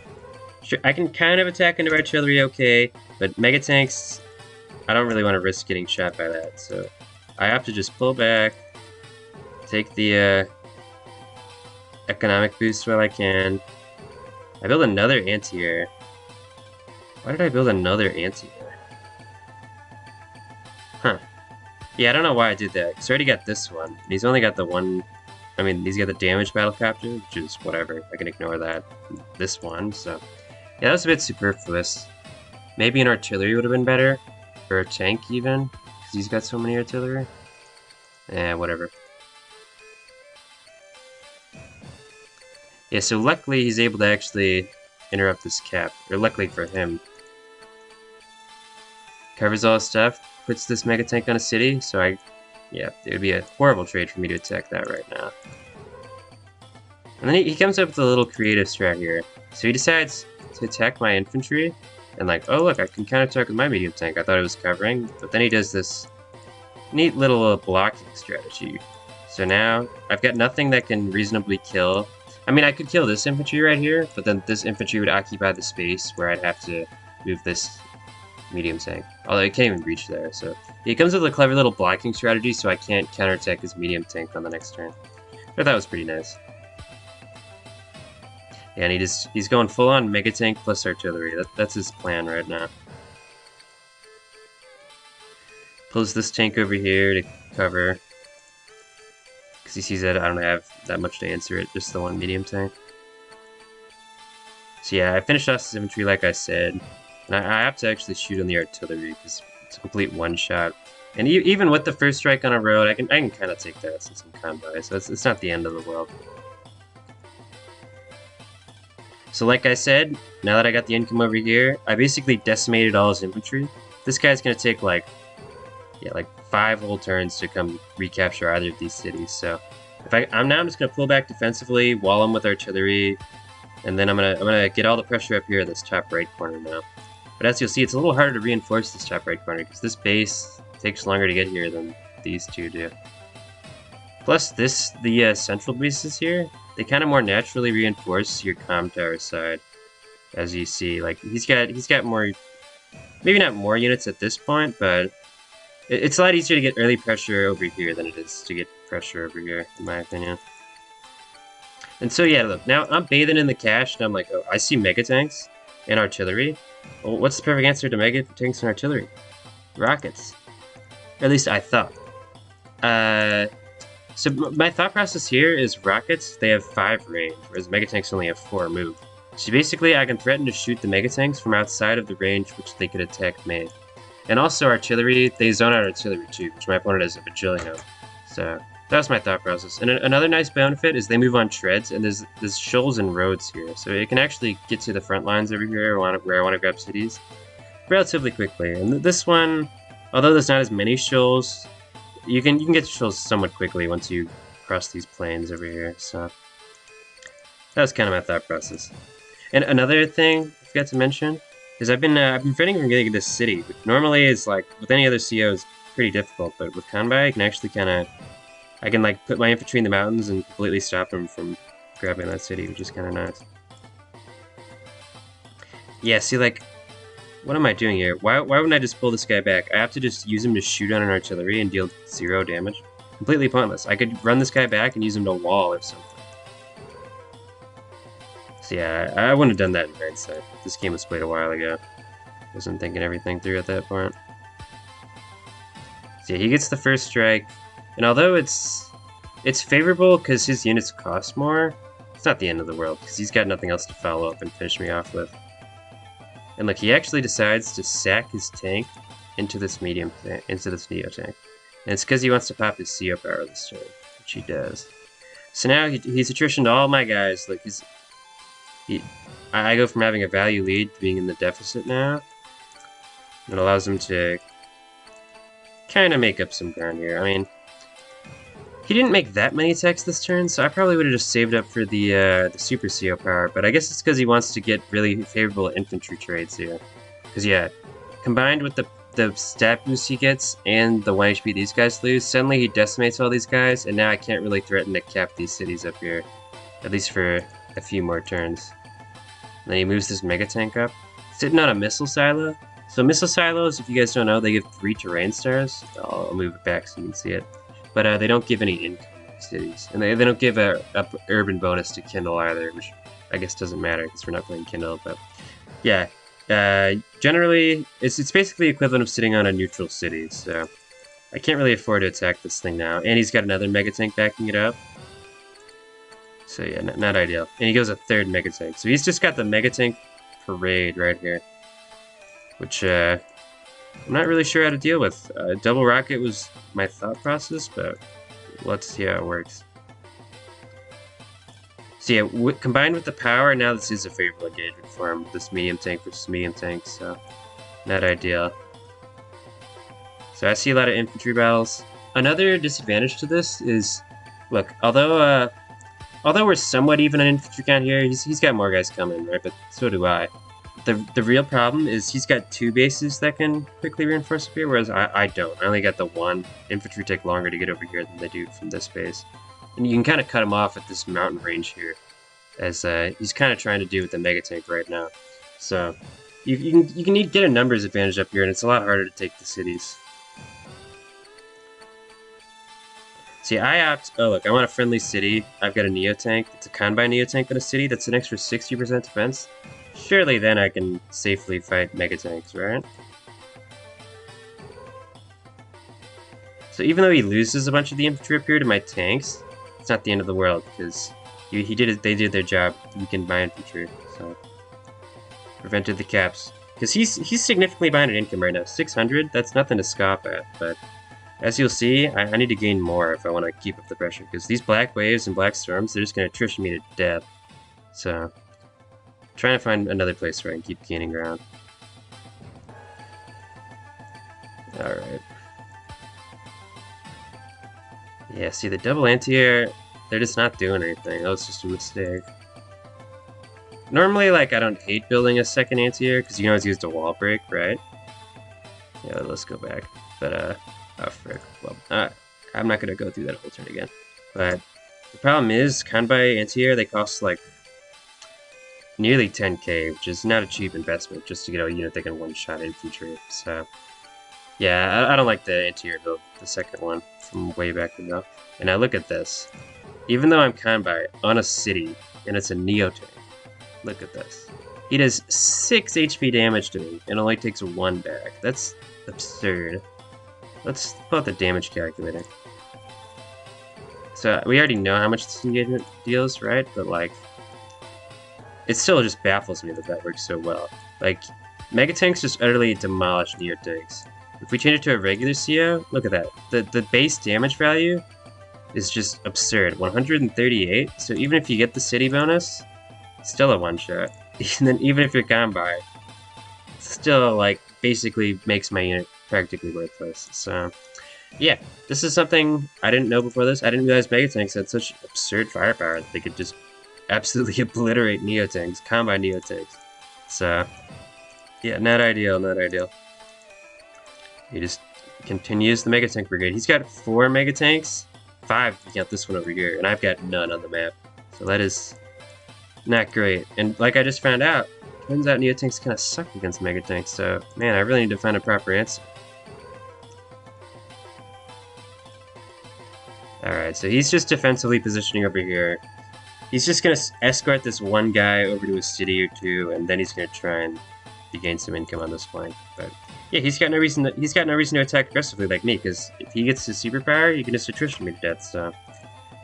S1: sure, I can kind of attack into artillery, okay, but mega tanks, I don't really want to risk getting shot by that, so I have to just pull back, take the economic boost while I can. I build another anti-air. Why did I build another anti-air? Huh. Yeah, I don't know why I did that, because I already got this one, and he's only got the one. I mean, he's got the damage battle capture, which is whatever. I can ignore that. This one, so yeah, that was a bit superfluous. Maybe an artillery would have been better, or a tank even, because he's got so many artillery. Eh, whatever. Yeah, so luckily he's able to actually interrupt this cap, or luckily for him. Covers all his stuff, puts this mega tank on a city, so yeah, it would be a horrible trade for me to attack that right now. And then he comes up with a little creative strat here. So he decides to attack my infantry, and like, oh look, I can counterattack with my medium tank. I thought it was covering, but then he does this neat little blocking strategy. So now I've got nothing that can reasonably kill. I mean, I could kill this infantry right here, but then this infantry would occupy the space where I'd have to move this medium tank. Although it can't even reach there, so he comes with a clever little blocking strategy so I can't counterattack his medium tank on the next turn. I thought that was pretty nice. Yeah, and he's going full on mega tank plus artillery. That's his plan right now. Pulls this tank over here to cover, because he sees that I don't have that much to answer it, just the one medium tank. So yeah, I finished off his infantry like I said, and I have to actually shoot on the artillery because it's a complete one-shot. And even with the first strike on a road, I can kind of take that since I'm combat, so it's not the end of the world. So like I said, now that I got the income over here, I basically decimated all his infantry. This guy's gonna take like 5 whole turns to come recapture either of these cities. So I'm just gonna pull back defensively, wall him with artillery, and then I'm gonna get all the pressure up here at this top right corner now. But as you'll see, it's a little harder to reinforce this top right corner because this base takes longer to get here than these two do. Plus, the central bases here, they kind of more naturally reinforce your comm tower side, as you see. Like he's got more, maybe not more units at this point, but it's a lot easier to get early pressure over here than it is to get pressure over here, in my opinion. And so yeah, look, now I'm bathing in the cash, and I'm like, oh, I see mega tanks and artillery. Well, what's the perfect answer to mega tanks and artillery? Rockets. Or at least I thought. So my thought process here is rockets, they have 5 range, whereas mega tanks only have 4 move. So basically I can threaten to shoot the mega tanks from outside of the range which they could attack me. And also artillery, they zone out artillery too, which my opponent has a bajillion of. So that was my thought process. And another nice benefit is they move on treads, and there's shoals and roads here. So it can actually get to the front lines over here where I want to grab cities relatively quickly. And this one, although there's not as many shoals, you can get to shoals somewhat quickly once you cross these plains over here. So that was kind of my thought process. And another thing I forgot to mention is I've been fighting from getting this city, which normally is like with any other CO is pretty difficult, but with Kanbai I can actually I can like put my infantry in the mountains and completely stop them from grabbing that city, which is kind of nice. Yeah, see, like, what am I doing here? Why wouldn't I just pull this guy back? I have to just use him to shoot on an artillery and deal 0 damage. Completely pointless. I could run this guy back and use him to wall or something. So yeah, I wouldn't have done that in hindsight. This game was played a while ago. Wasn't thinking everything through at that point. So yeah, he gets the first strike, and although it's favorable because his units cost more, it's not the end of the world because he's got nothing else to follow up and finish me off with. And look, he actually decides to sack his tank into this neo tank, and it's because he wants to pop his CO power this turn, which he does. So now he's attritioned all my guys. Like I go from having a value lead to being in the deficit now. It allows him to kind of make up some ground here. I mean, he didn't make that many attacks this turn, so I probably would have just saved up for the super CO power, but I guess it's because he wants to get really favorable infantry trades here. Because yeah, combined with the stat boost he gets and the 1 HP these guys lose, suddenly he decimates all these guys, and now I can't really threaten to cap these cities up here, at least for a few more turns. And then he moves this mega tank up, sitting on a missile silo. So missile silos, if you guys don't know, they give 3 terrain stars. I'll move it back so you can see it. But they don't give any income to cities. And they don't give a urban bonus to Kindle either, which I guess doesn't matter because we're not playing Kindle. But yeah, generally, it's basically equivalent of sitting on a neutral city. So I can't really afford to attack this thing now. And he's got another mega tank backing it up. So yeah, not ideal. And he goes a 3rd mega tank. So he's just got the mega tank parade right here, which I'm not really sure how to deal with. Double rocket was my thought process, but let's see how it works. So So yeah, combined with the power, now this is a favorable engagement for him. This medium tank versus medium tank, so not ideal. So I see a lot of infantry battles. Another disadvantage to this is, look, although we're somewhat even on infantry count here, he's got more guys coming, right? But so do I. The real problem is he's got 2 bases that can quickly reinforce up here, whereas I don't. I only got the 1. Infantry take longer to get over here than they do from this base. And you can kind of cut him off at this mountain range here, as he's kind of trying to do with the mega tank right now. So you can get a numbers advantage up here, and it's a lot harder to take the cities. See, oh look, I want a friendly city. I've got a Neo tank. It's a Kanbai Neo tank in a city. That's an extra 60% defense. Surely then I can safely fight mega tanks, right? So even though he loses a bunch of the infantry up here to my tanks, it's not the end of the world, because they did their job. Weakened my infantry, so prevented the caps. Because he's significantly behind in income right now. 600, that's nothing to scoff at, but as you'll see, I need to gain more if I want to keep up the pressure, because these black waves and black storms, they're just going to attrition me to death. So, trying to find another place where I can keep gaining ground. Alright. Yeah, see, the double anti-air, they're just not doing anything. That was just a mistake. Normally, like, I don't hate building a second anti-air, because you can always use the wall break, right? Yeah, let's go back. But, oh, frick. Well, I'm not going to go through that whole turn again. But the problem is, Kanbai anti-air, they cost, like, nearly 10k, which is not a cheap investment just to get a unit that can one-shot infantry. So, yeah, I don't like the anti-air build, the second one, from way back ago. And now look at this. Even though I'm Kanbai on a city, and it's a Neo tank, look at this. He does 6 HP damage to me, and only takes 1 back. That's absurd. Let's pull out the damage calculator. So, we already know how much this engagement deals, right? But, like, it still just baffles me that that works so well. Like, Mega Tanks just utterly demolish Neo Tanks. If we change it to a regular CO, look at that. The base damage value is just absurd. 138, so even if you get the city bonus, it's still a one-shot. And then even if you're Kanbai, still, like, basically makes my unit practically worthless. So, yeah, this is something I didn't know before this. I didn't realize Mega Tanks had such absurd firepower that they could just absolutely obliterate Neo Tanks, Kanbai Neo Tanks. So, yeah, not ideal, not ideal. He just continues the Mega Tank Brigade. He's got 4 Mega Tanks, 5 if you count this one over here, and I've got none on the map. So that is not great. And like I just found out, turns out Neo Tanks kind of suck against Mega Tanks, so man, I really need to find a proper answer. Alright, so he's just defensively positioning over here. He's just going to escort this one guy over to a city or 2, and then he's going to try and gain some income on this flank. But yeah, he's got no reason to attack aggressively like me, because if he gets his superpower, he can just attrition me to death. So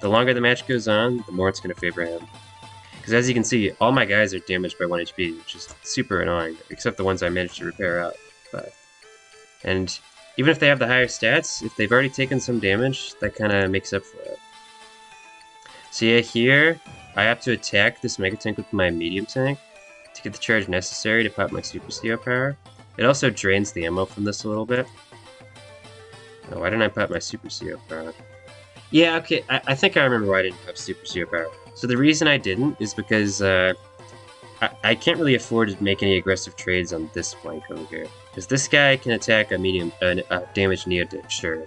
S1: the longer the match goes on, the more it's going to favor him. Because as you can see, all my guys are damaged by 1 HP, which is super annoying, except the ones I managed to repair out. And even if they have the higher stats, if they've already taken some damage, that kind of makes up for it. So yeah, here, I have to attack this Mega Tank with my medium tank to get the charge necessary to pop my Super CO power. It also drains the ammo from this a little bit. Oh, why didn't I pop my Super CO power? Yeah, okay, I think I remember why I didn't have Super CO power. So the reason I didn't is because I can't really afford to make any aggressive trades on this flank over here. Because this guy can attack a damaged Neo tank, sure.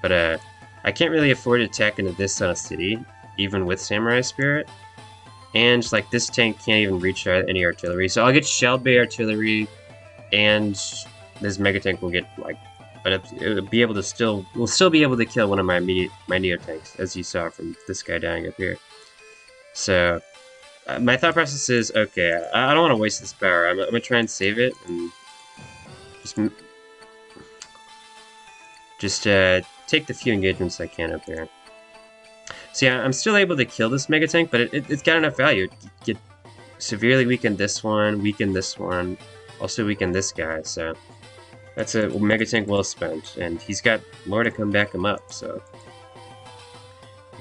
S1: But I can't really afford to attack into this on a city, even with Samurai Spirit. And like this tank can't even reach any artillery. So I'll get shelled by artillery, and this Mega Tank will get like, but it'll be able to we'll still be able to kill one of my Neo tanks, as you saw from this guy dying up here. So my thought process is, okay, I don't want to waste this power. I'm gonna try and save it and just take the few engagements I can up here. So yeah, I'm still able to kill this Mega Tank, but it's got enough value. Get severely weaken this one, also weaken this guy, so that's a Mega Tank well spent, and he's got more to come back him up, so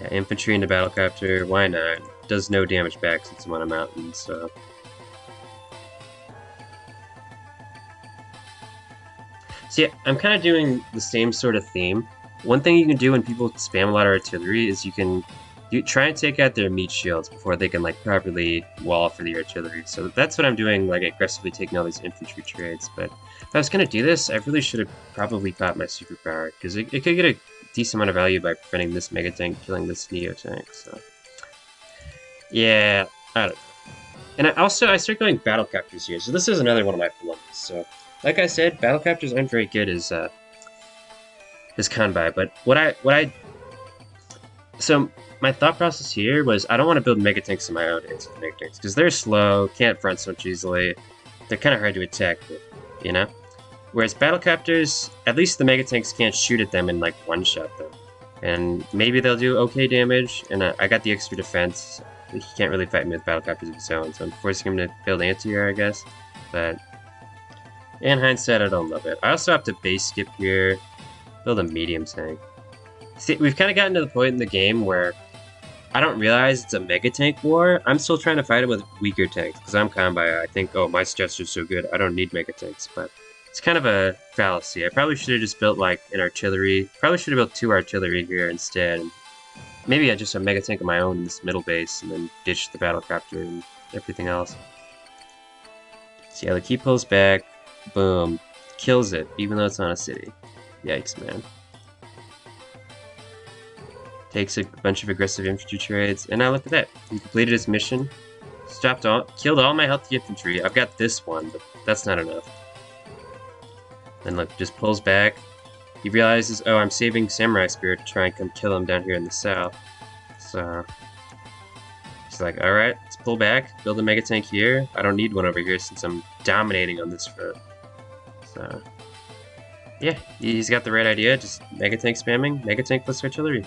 S1: yeah, infantry into battlecopter, why not? does no damage back since I'm on a mountain, so... So yeah, I'm kind of doing the same sort of theme. One thing you can do when people spam a lot of artillery is you try and take out their meat shields before they can like properly wall for the artillery. So that's what I'm doing, like aggressively taking all these infantry trades. But if I was gonna do this, I really should have probably popped my superpower, because it could get a decent amount of value by preventing this mega tank killing this neo tank. So yeah, I don't know. And I start going battle captures here. So this is another one of my dilemmas. So like I said, battle captures aren't very good as Kanbai, but so my thought process here was I don't want to build mega tanks of my own into the mega tanks because they're slow, can't front so much easily, they're kind of hard to attack with, you know. Whereas battle captors, at least the mega tanks can't shoot at them and like one shot them, and maybe they'll do okay damage. And I got the extra defense. He can't really fight me with battle captors of his own, so I'm forcing him to build anti-air, I guess. But in hindsight, I don't love it. I also have to base skip here, build a medium tank. See, we've kind of gotten to the point in the game where I don't realize it's a mega tank war. I'm still trying to fight it with weaker tanks because I'm Kanbai. I think, oh, my stats are so good, I don't need mega tanks. But it's kind of a fallacy. I probably should have just built like an artillery. Probably should have built 2 artillery here instead. Maybe I just have mega tank of my own in this middle base and then ditch the battle capture and everything else. So yeah, the key pulls back. Boom. Kills it, even though it's on a city. Yikes, man. Takes a bunch of aggressive infantry trades, and now look at that. He completed his mission. Killed all my healthy infantry. I've got this one, but that's not enough. Then look, just pulls back. He realizes, oh, I'm saving Samurai Spirit to try and come kill him down here in the south. So he's like, alright, let's pull back, build a mega tank here. I don't need one over here since I'm dominating on this front. So yeah, he's got the right idea, just mega tank spamming, mega tank plus artillery.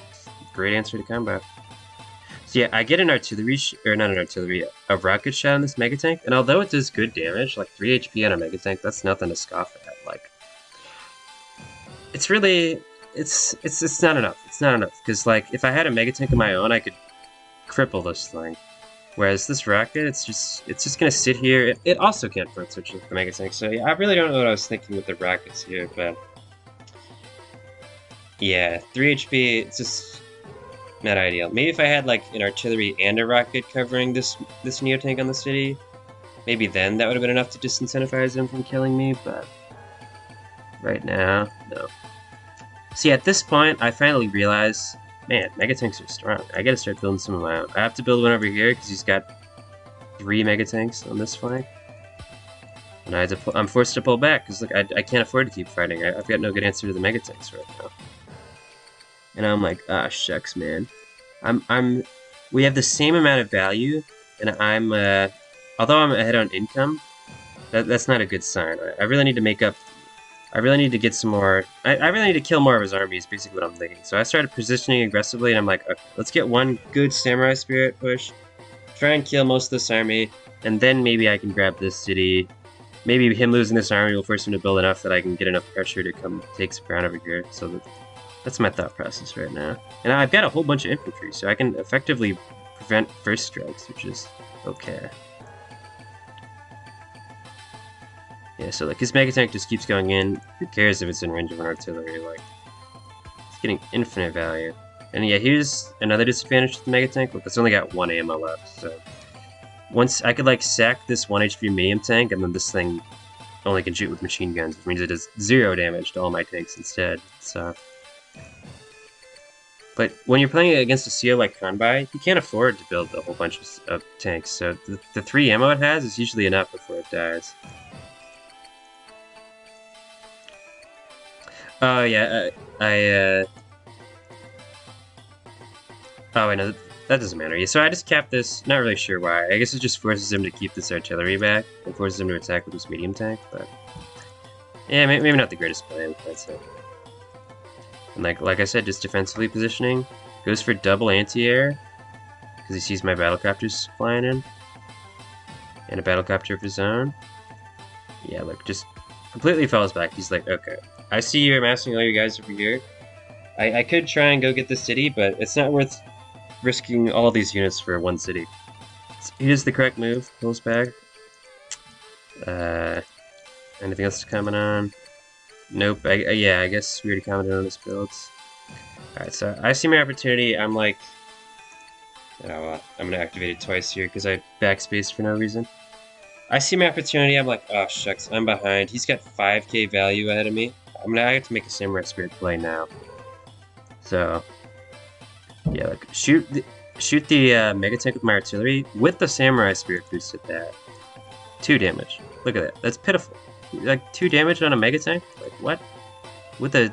S1: Great answer to combat. So yeah, I get an artillery, a rocket shot on this mega tank, and although it does good damage, like 3 HP on a mega tank, that's nothing to scoff at. Like, it's really, it's not enough. It's not enough, because like, if I had a mega tank of my own, I could cripple this thing. Whereas this rocket, it's just gonna sit here. It also can't front switch with the mega tank, so yeah, I really don't know what I was thinking with the rockets here, but yeah, 3 HP, it's just not ideal. Maybe if I had like an artillery and a rocket covering this neo tank on the city, maybe then that would have been enough to disincentivize him from killing me, but right now, no. So yeah, at this point, I finally realize, man, mega tanks are strong. I gotta start building some of my own. I have to build one over here because he's got 3 mega tanks on this flank. And I'm forced to pull back because look, I can't afford to keep fighting. I've got no good answer to the mega tanks right now. And I'm like, ah, shucks, man. We have the same amount of value, and although I'm ahead on income, that's not a good sign. I really need to make up. I really need to get some more. I really need to kill more of his army. Is basically what I'm thinking. So I started positioning aggressively, and I'm like, okay, let's get one good Samurai Spirit push, try and kill most of this army, and then maybe I can grab this city. Maybe him losing this army will force him to build enough that I can get enough pressure to come take some ground over here. So that's my thought process right now. And I've got a whole bunch of infantry, so I can effectively prevent first strikes, which is okay. Yeah, so like his mega tank just keeps going in. Who cares if it's in range of an artillery? Like, it's getting infinite value. And yeah, here's another disadvantage to the mega tank. Look, it's only got 1 ammo left, so once I could like sack this 1 HP medium tank, and then this thing only can shoot with machine guns, which means it does 0 damage to all my tanks instead. So. But when you're playing against a CO like Kanbai, you can't afford to build a whole bunch of tanks, so the 3 ammo it has is usually enough before it dies. Oh yeah, oh wait, no, that doesn't matter. Yeah, so I just capped this, not really sure why. I guess it just forces him to keep this artillery back, and forces him to attack with this medium tank, but yeah, maybe not the greatest plan, that's it. And like I said, just defensively positioning. Goes for double anti-air, because he sees my battlecopters flying in. And a battlecopter of his own. Yeah, look, just completely falls back. He's like, okay, I see you're amassing all you guys over here. I could try and go get the city, but it's not worth risking all these units for one city. So it is the correct move. Pulls back. Anything else coming on? Nope. Yeah, I guess we already commented on his builds. Alright, so I see my opportunity. I'm like... Oh, I'm gonna activate it twice here because I backspaced for no reason. I see my opportunity. I'm like, oh shucks, I'm behind. He's got 5k value ahead of me. I have to make a Samurai Spirit play now. So, yeah, like shoot the Mega Tank with my artillery with the Samurai Spirit boost at that. 2 damage. Look at that. That's pitiful. Like 2 damage on a Mega Tank? Like what? With a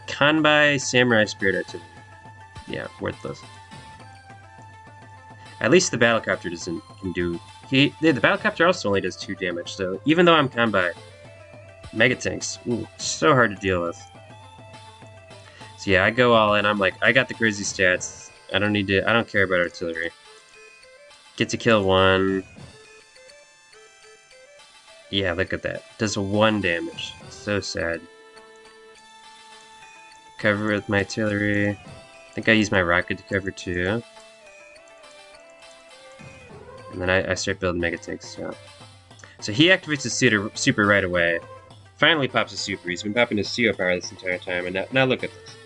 S1: Kanbai Samurai Spirit artillery. Yeah, worthless. At least the Battlecopter can do. The Battlecopter also only does 2 damage. So even though I'm Kanbai, Mega Tanks, ooh, so hard to deal with. So yeah, I go all in. I'm like, I got the crazy stats. I don't care about artillery. Get to kill 1. Yeah, look at that. Does 1 damage. So sad. Cover with my artillery. I think I use my rocket to cover 2. And then I start building Mega Tanks. So he activates the super right away. Finally pops a super. He's been popping his CO power this entire time. And now look at this.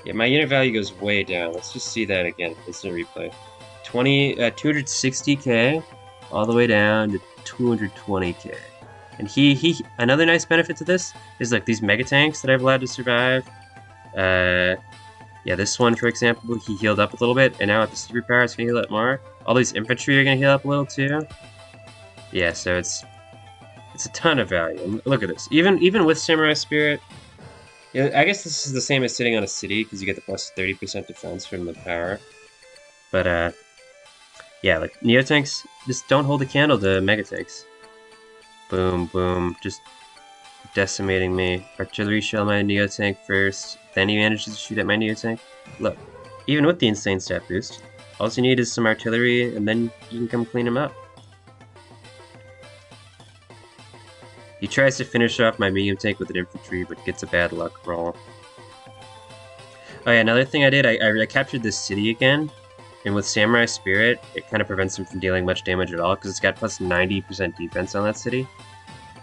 S1: Yeah, my unit value goes way down. Let's just see that again. Instant replay. 260k all the way down to 220k. And he another nice benefit to this is like these Mega Tanks that I've allowed to survive. Yeah, this one, for example, he healed up a little bit, and now with the superpower, it's gonna heal up more. All these infantry are gonna heal up a little too. Yeah, so it's a ton of value. And look at this. Even with Samurai Spirit, yeah, I guess this is the same as sitting on a city because you get the plus 30% defense from the power. But yeah, like Neotanks just don't hold a candle to Mega Tanks. Boom, boom, just decimating me. Artillery shell my Neotank first, then he manages to shoot at my Neotank. Look, even with the insane stat boost, all you need is some artillery and then you can come clean him up. He tries to finish off my medium tank with an infantry, but gets a bad luck roll. Oh yeah, another thing I did, I captured this city again, and with Samurai Spirit, it kind of prevents him from dealing much damage at all, because it's got plus 90% defense on that city.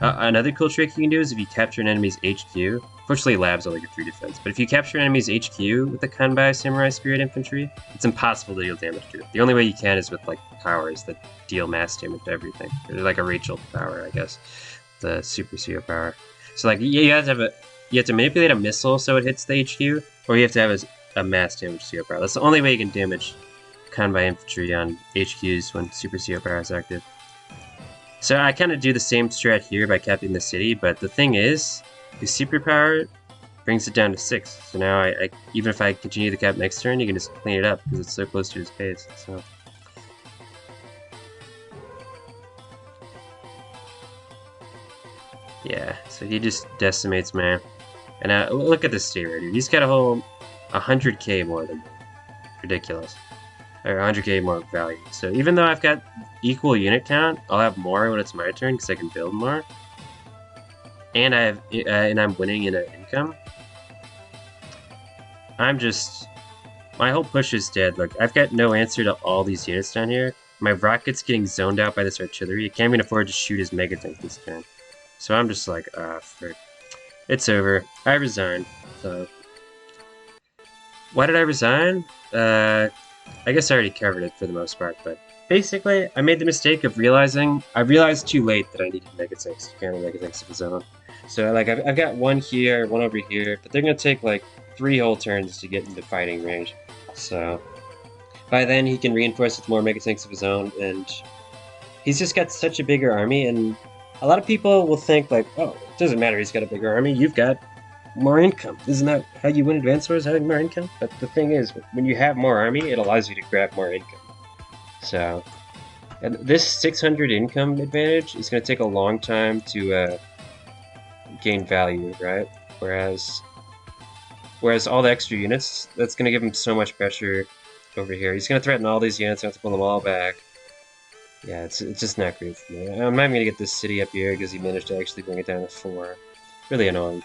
S1: Another cool trick you can do is if you capture an enemy's HQ, fortunately labs only get 3 defense, but if you capture an enemy's HQ with the Kanbai Samurai Spirit infantry, it's impossible to deal damage to it. The only way you can is with like powers that deal mass damage to everything. They're like a Rachel power, I guess. The super CO power. So like you have to manipulate a missile so it hits the HQ, or you have to have a mass damage CO power. That's the only way you can damage Kanbai infantry on HQs when super CO power is active. So I kind of do the same strat here by capping the city, but the thing is, the superpower brings it down to 6. So now I even if I continue to cap next turn, you can just clean it up because it's so close to his base. So. Yeah, so he just decimates man. And look at this state right here. He's got a whole 100k more than me. Ridiculous. Or 100k more value. So even though I've got equal unit count, I'll have more when it's my turn because I can build more. And I'm winning in income. My whole push is dead. Look, I've got no answer to all these units down here. My rocket's getting zoned out by this artillery. I can't even afford to shoot his mega tank this turn. So I'm just like, frick. It's over. I resign. So why did I resign? I guess I already covered it for the most part, but basically I made the mistake of I realized too late that I needed Mega Tanks to counter Mega Tanks of his own. So like I've got one here, one over here, but they're gonna take like 3 whole turns to get into fighting range. So by then he can reinforce with more Mega Tanks of his own, and he's just got such a bigger army. And a lot of people will think like, oh, it doesn't matter, he's got a bigger army, you've got more income. Isn't that how you win Advanced Wars, having more income? But the thing is, when you have more army, it allows you to grab more income. So, and this 600 income advantage is going to take a long time to gain value, right? Whereas all the extra units, that's going to give him so much pressure over here. He's going to threaten all these units, I have to pull them all back. Yeah, it's just not great for me. I'm not even going to get this city up here because he managed to actually bring it down to 4. Really annoying.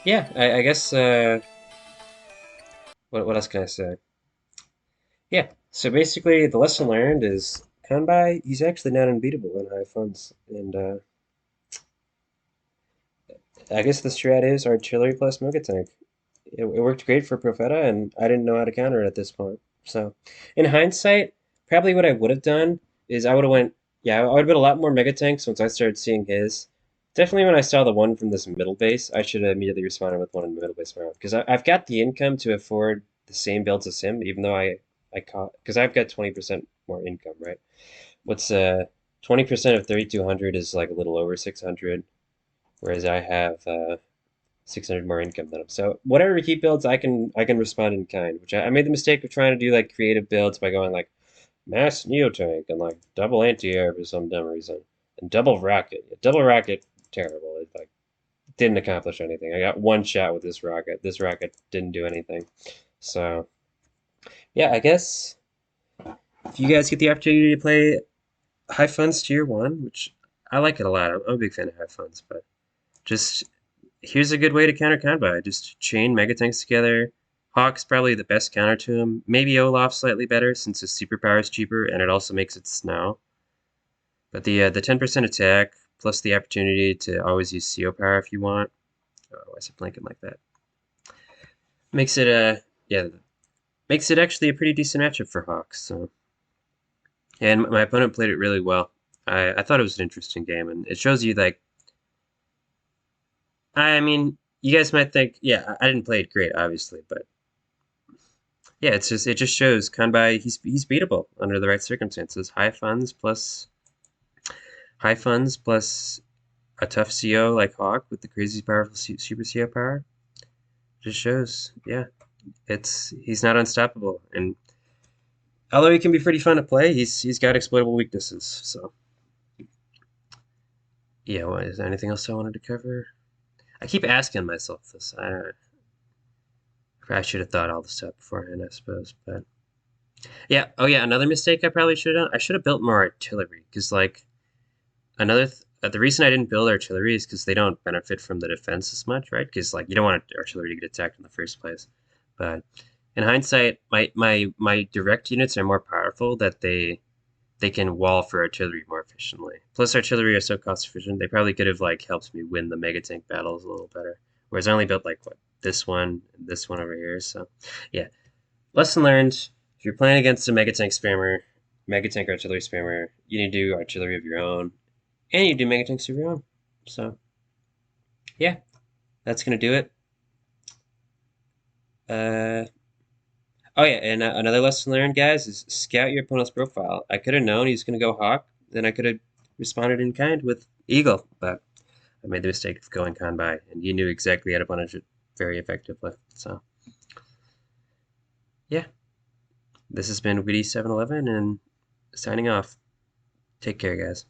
S1: Yeah, I guess what else can I say? Yeah. So basically, the lesson learned is Kanbai. He's actually not unbeatable in high funds, and I guess the strat is artillery plus mega tank. It worked great for Profeta, and I didn't know how to counter it at this point. So, in hindsight, probably what I would have done is I would have went, yeah, I would have been a lot more mega tanks once I started seeing his. Definitely when I saw the one from this middle base, I should have immediately responded with one in the middle base round because I've got the income to afford the same builds as him, even though I caught because I've got 20% more income, right? What's 20% of 3,200 is like a little over 600, whereas I have 600 more income than him. So whatever he builds, I can respond in kind. Which I made the mistake of trying to do like creative builds by going like mass neotank and like double anti-air for some dumb reason and double rocket. Double rocket, terrible. It like didn't accomplish anything. I got one shot with this rocket. This rocket didn't do anything. So yeah, I guess if you guys get the opportunity to play High Funds Tier 1, which I like it a lot. I'm a big fan of High Funds, but just here's a good way to counter Kanbai. Just chain Mega Tanks together. Hawk's probably the best counter to him. Maybe Olaf slightly better since his superpower is cheaper and it also makes it snow. But the 10% attack plus the opportunity to always use CO power if you want. Oh, why is it blanking like that? Makes it yeah, makes it actually a pretty decent matchup for Hawks. So, and my opponent played it really well. I thought it was an interesting game, and it shows you like I mean, you guys might think, yeah, I didn't play it great, obviously, but yeah, it just shows Kanbai he's beatable under the right circumstances. High funds plus a tough CO like Hawk with the crazy powerful super CO power just shows, yeah, he's not unstoppable. And although he can be pretty fun to play, he's got exploitable weaknesses. So yeah, is there anything else I wanted to cover? I keep asking myself this. I should have thought all this up beforehand, I suppose, but yeah. Oh yeah, another mistake I probably should have done. I should have built more artillery because like the reason I didn't build artillery is because they don't benefit from the defense as much, right? Because like you don't want artillery to get attacked in the first place. But in hindsight, my direct units are more powerful that they can wall for artillery more efficiently. Plus, artillery are so cost efficient, they probably could have like helped me win the mega tank battles a little better. Whereas I only built like what this one over here. So yeah, lesson learned: if you're playing against a mega tank spammer, mega tank artillery spammer, you need to do artillery of your own, and you do mega tanks of your own. So yeah, that's gonna do it. Uh, oh yeah, and another lesson learned, guys, is scout your opponent's profile. I could have known he's gonna go Hawk, then I could have responded in kind with Eagle, but I made the mistake of going Kanbai, and you knew exactly how to punish it very effectively. So yeah, this has been Witty 711 and signing off. Take care, guys.